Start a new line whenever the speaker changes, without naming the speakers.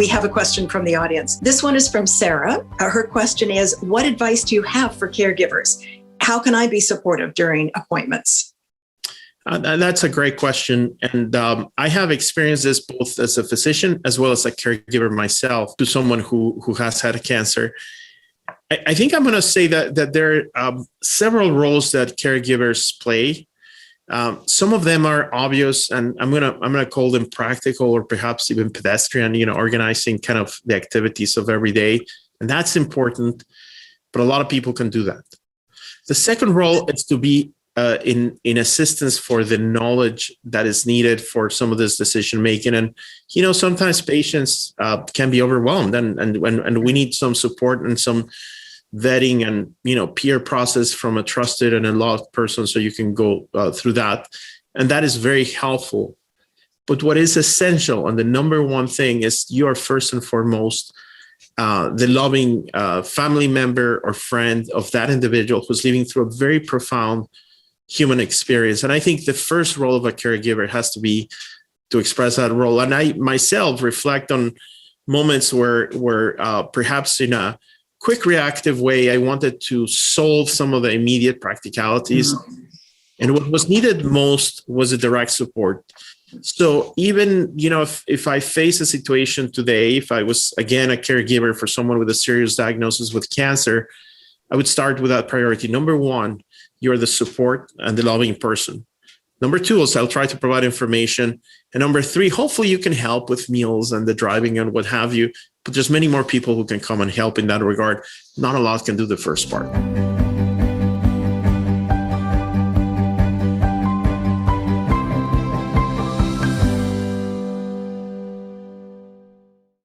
we have a question from the audience. This one is from Sarah. Her question is, what advice do you have for caregivers? How can I be supportive during appointments?
That's a great question. And I have experienced this both as a physician as well as a caregiver myself to someone who has had cancer. I think I'm going to say that there are several roles that caregivers play. Some of them are obvious, and I'm gonna call them practical or perhaps even pedestrian. Organizing kind of the activities of every day, and that's important. But a lot of people can do that. The second role is to be in assistance for the knowledge that is needed for some of this decision making. And sometimes patients can be overwhelmed, and we need some support and some vetting and peer process from a trusted and a loved person, so you can go through that, and that is very helpful. But what is essential, and the number one thing, is you are first and foremost the loving family member or friend of that individual who's living through a very profound human experience. And I think the first role of a caregiver has to be to express that role. And I myself reflect on moments where perhaps in a quick reactive way, I wanted to solve some of the immediate practicalities. Mm-hmm. And what was needed most was a direct support. So even, if I face a situation today, if I was, again, a caregiver for someone with a serious diagnosis with cancer, I would start with that priority. Number one, you're the support and the loving person. Number two is I'll try to provide information. And number three, hopefully you can help with meals and the driving and what have you. But there's many more people who can come and help in that regard. Not a lot can do the first part.